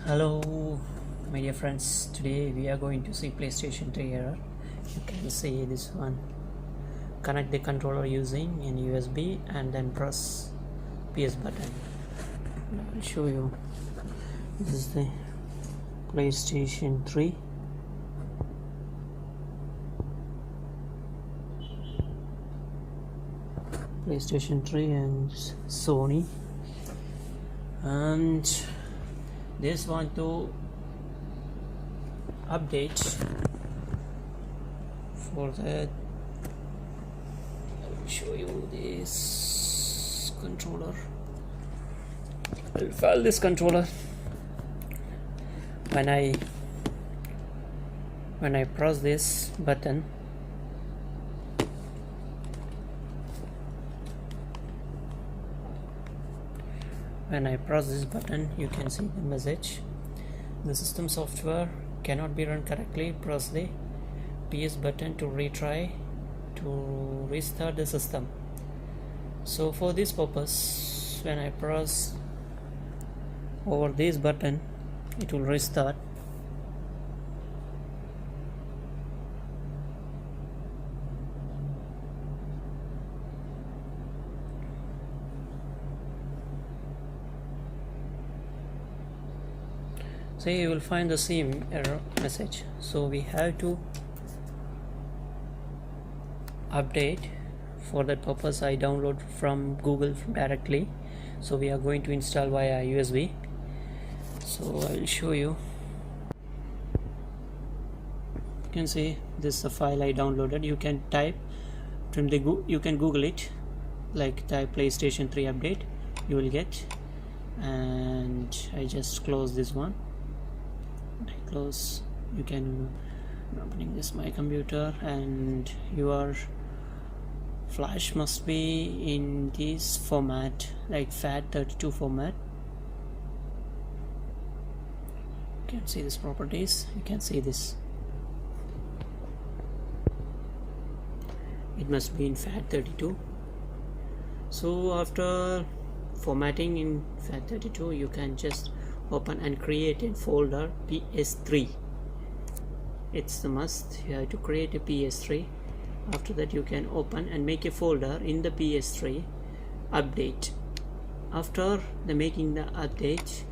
Hello my dear friends, today we are going to see PlayStation 3 error. You can see this one. Connect the controller using an USB and then press PS button. I'll show you. This is the PlayStation 3. PlayStation 3 and Sony, and this want to update. For that I'll show you this controller. I'll file this controller. When I press this button, you can see the message: the system software cannot be run correctly. Press the PS button to retry to restart the system. So for this purpose, when I press over this button, it will restart. So you will find the same error message. So we have to update. For that purpose, I download from Google directly. So we are going to install via USB. So I will show you. You can see this is the file I downloaded. You can type from the you can Google it, like type PlayStation 3 update, you will get. And I just close this one. Close. You can opening this my computer, and your flash must be in this format, like FAT32 format. You can see this properties. You can see this. It must be in FAT32. So after formatting in FAT32, you can just open and create a folder PS3. It's the must. You have to create a PS3. After that, you can open and make a folder in the PS3 update. After the making the update,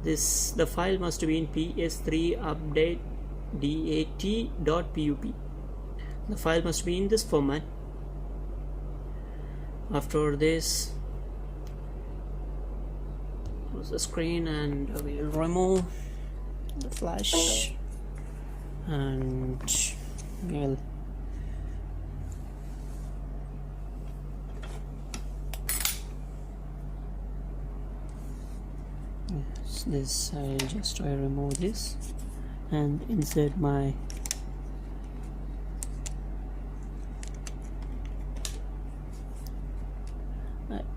the file must be in PS3 update dat.pup. The file must be in this format. After this, close the screen, and we'll remove the flash, and we'll this I'll just try to remove this and insert my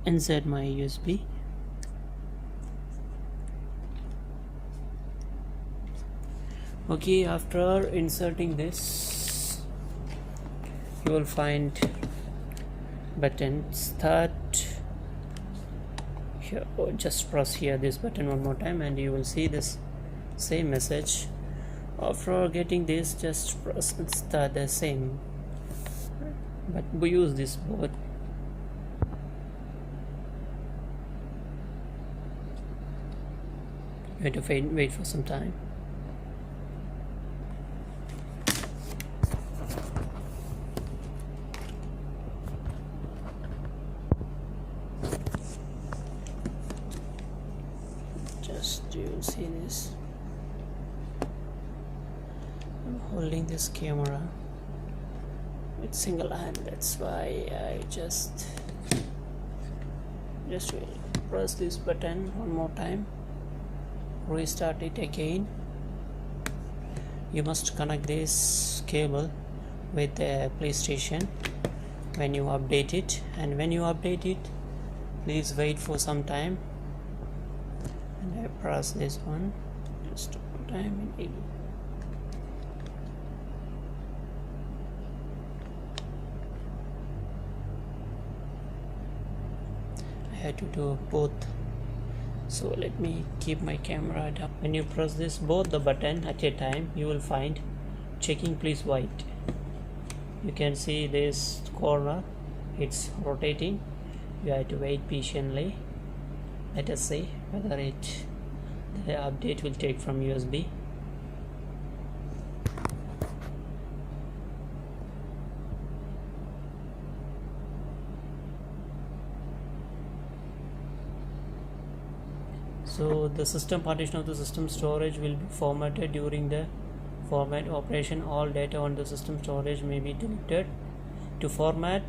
USB. Okay, after inserting this, you will find button start here. Just press here this button one more time, and you will see this same message. After getting this, just press and start the same, but we use this board. You have to wait for some time. You will see this. I'm holding this camera with single hand, that's why I just will press this button one more time, restart it again. You must connect this cable with the PlayStation when you update it, and when you update it, please wait for some time. And I press this one just one time in I had to do both So let me keep my camera down. When you press this both the button at a time, you will find checking please wait. You can see this corner, it's rotating. You have to wait patiently. Let us see whether the update will take from USB. So the system partition of the system storage will be formatted during the format operation. All data on the system storage may be deleted. To format,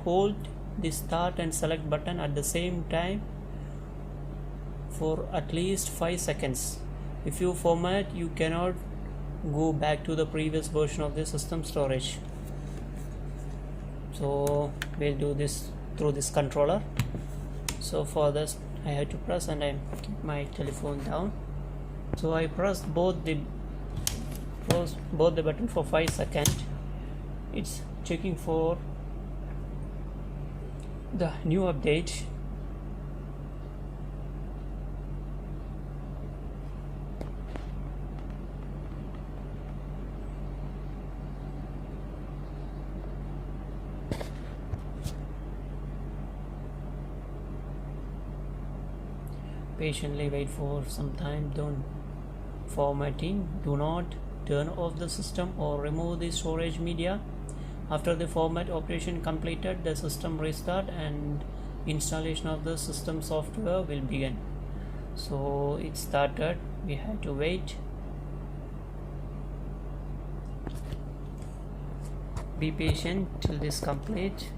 hold the start and select button at the same time for at least 5 seconds. If you format, you cannot go back to the previous version of the system storage. So we'll do this through this controller. So for this I had to press, and I keep my telephone down. So I pressed both the button for 5 seconds. It's checking for the new update. Patiently wait for some time. Don't formatting. Do not turn off the system or remove the storage media. After the format operation completed, the system restart and installation of the system software will begin. So it started. We have to wait. Be patient till this complete.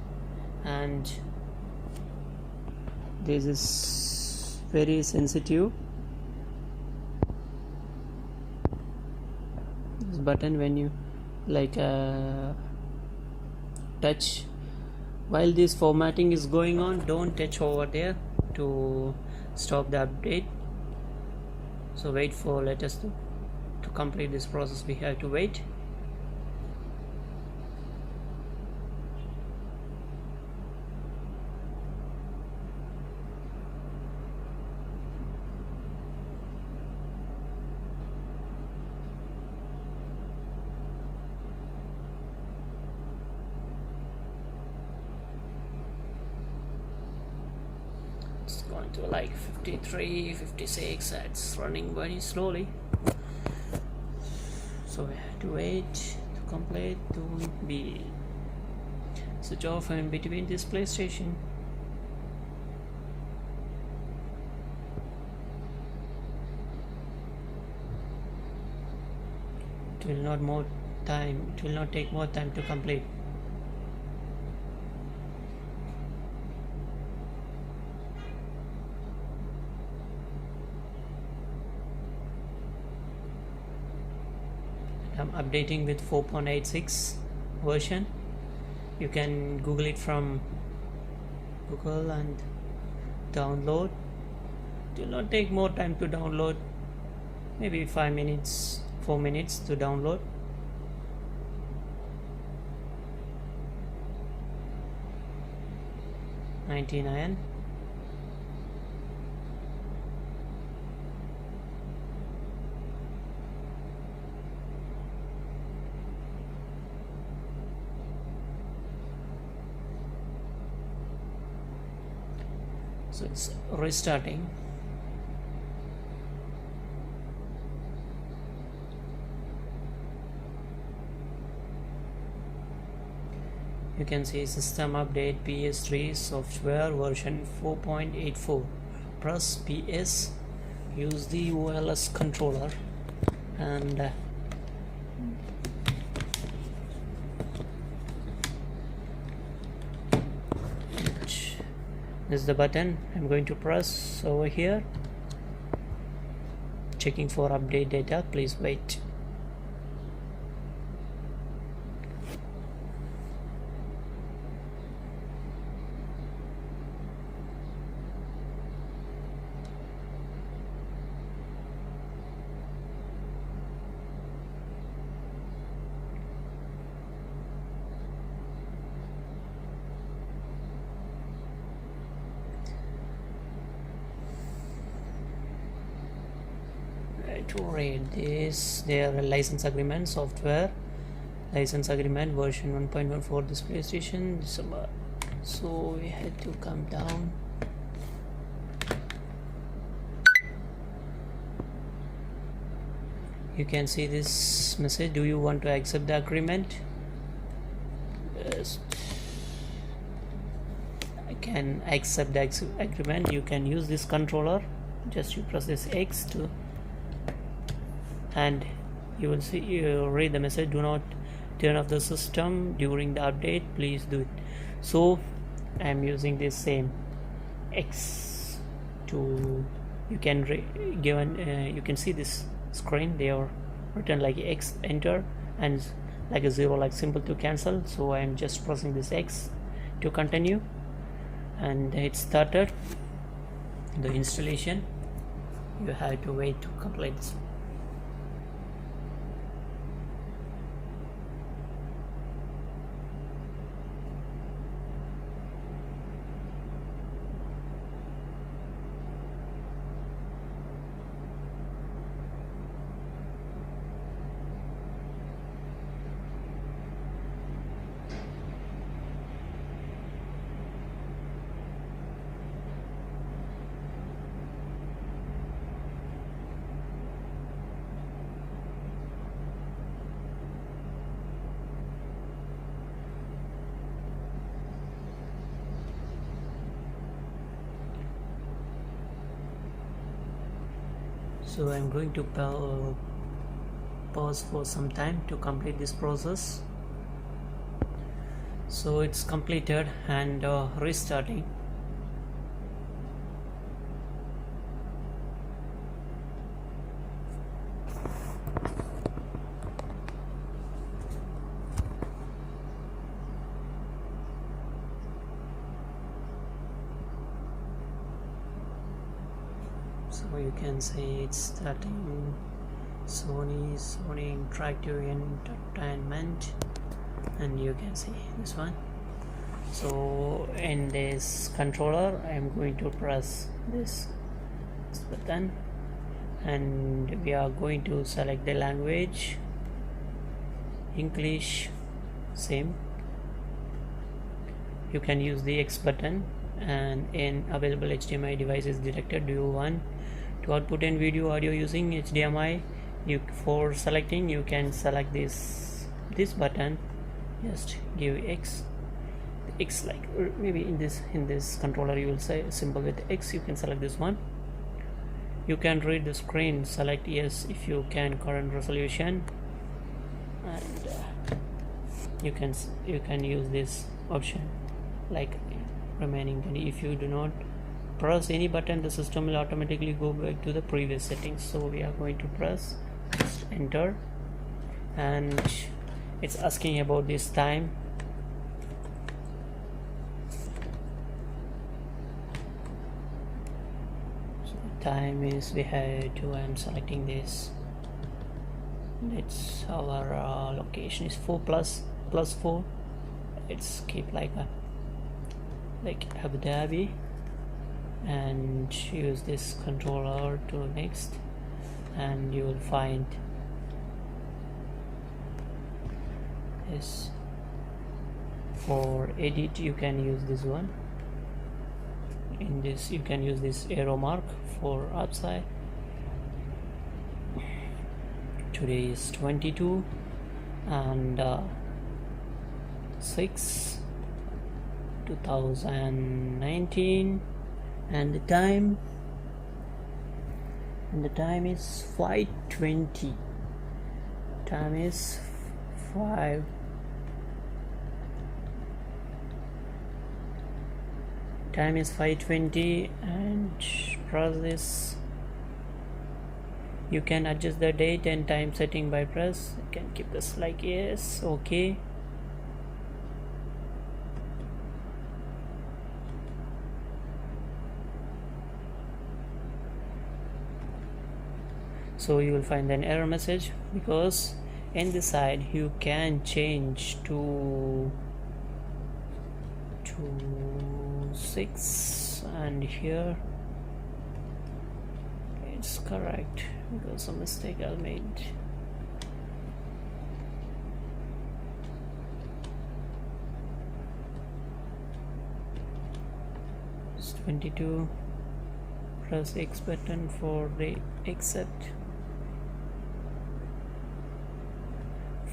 And this is very sensitive. This button, when you touch while this formatting is going on, don't touch over there to stop the update. So wait for, let us to complete this process. We have to wait. It's going to like 53, 56. It's running very slowly. So we have to wait to complete, to be switch off and between this PlayStation. It will not take more time to complete. I'm updating with 4.86 version. You can Google it from Google and download. It will not take more time to download, maybe 5 minutes, 4 minutes to download. $99. So it's restarting. You can see system update PS3 software version 4.84. Press PS, use the wireless controller, and this is the button I'm going to press over here. Checking for update data. Please wait. to read this. There are license agreement, software license agreement version 1.1 for this PlayStation December. So we had to come down. You can see this message. Do you want to accept the agreement? Yes. I can accept the agreement. You can use this controller. Just you press this X to, and you will see, you read the message. Do not turn off the system during the update, please do it. So I am using this same X to, you can you can see this screen, they are written like X, enter, and like a 0 like symbol to cancel. So I am just pressing this X to continue, and it started the installation. You have to wait to complete this. So I'm going to pause for some time to complete this process. So it's completed, and restarting. So you can see it's starting. Sony Interactive Entertainment, and you can see this one. So in this controller I am going to press this button, and we are going to select the language, English, same. You can use the X button, and in available HDMI device is detected. Do you want to output in video audio using HDMI? For selecting, you can select this button, just give X, like maybe in this controller you will say symbol with X. You can select this one. You can read the screen, select yes if you can, current resolution, and you can use this option like remaining. And if you do not press any button, the system will automatically go back to the previous settings. So we are going to press enter, and it's asking about this time. So time is, we have to, I'm selecting this, it's our location is 4 plus 4. It's keep like Abu Dhabi, and use this controller to next, and you will find this. For edit you can use this one. In this you can use this arrow mark for outside. Today is 22 and 6 2019, and the time is 5:20. Time is 5:20, and press this. You can adjust the date and time setting by press. You can keep this like yes, okay. So you will find an error message, because in the side you can change to 6, and here it's correct because some mistake I made. It's 22. Press X button for the accept.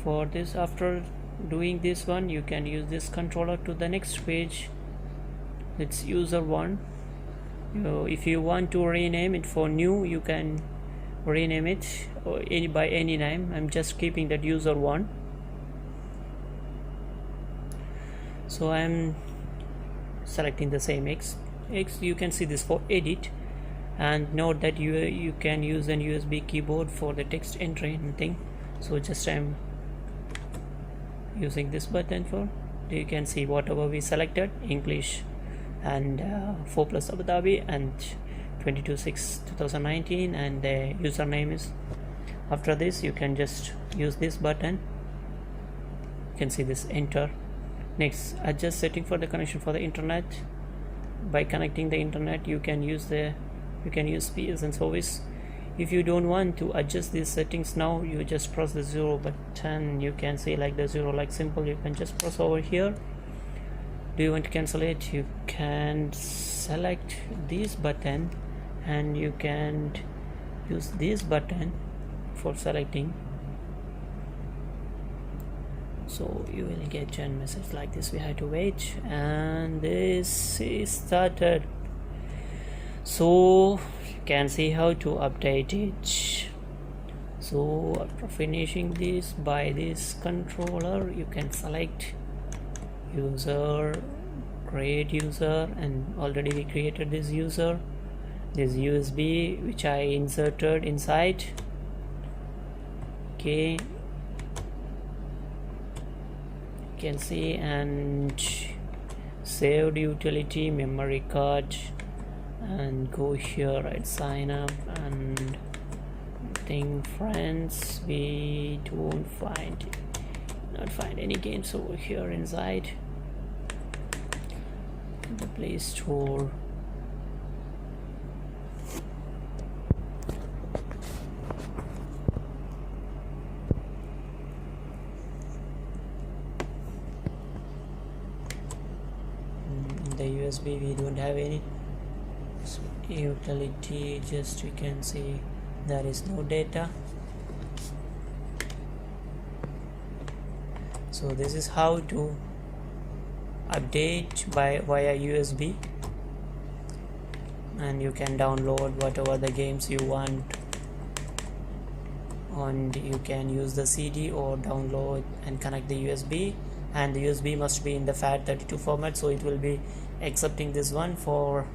For this, after doing this one, you can use this controller to the next page. It's user 1. If you want to rename it for new, you can rename it by any name. I'm just keeping that user 1. So I'm selecting the same X. You can see this for edit, and note that you can use an USB keyboard for the text entry and thing. So just I'm using this button for, you can see whatever we selected, English and 4 plus Abu Dhabi and 22/6/2019, and the username is. After this, you can just use this button. You can see this enter. Next, adjust setting for the connection for the internet. By connecting the internet, you can use PSN service. If you don't want to adjust these settings now, you just press the 0 button. You can see like the 0, like simple. You can just press over here. Do you want to cancel it? You can select this button, and you can use this button for selecting. So you will get a message like this. We have to wait, and this is started. So you can see how to update it. So after finishing this, by this controller, you can select user, create user, and already we created this user. This USB which I inserted inside. Okay, you can see, and saved utility memory card, and go here, right, sign up, and think friends. We don't not find any games over here inside the Play Store. The USB we don't have any utility, just you can see there is no data. So this is how to update via USB, and you can download whatever the games you want, and you can use the CD or download and connect the USB, and the USB must be in the FAT32 format, so it will be accepting this one for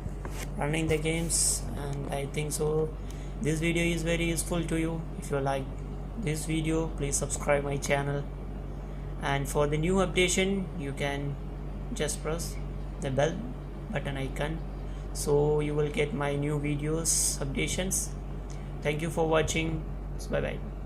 running the games. And I think so this video is very useful to you. If you like this video, please subscribe my channel, and for the new updation you can just press the bell button icon, so you will get my new videos updations. Thank you for watching. Bye bye.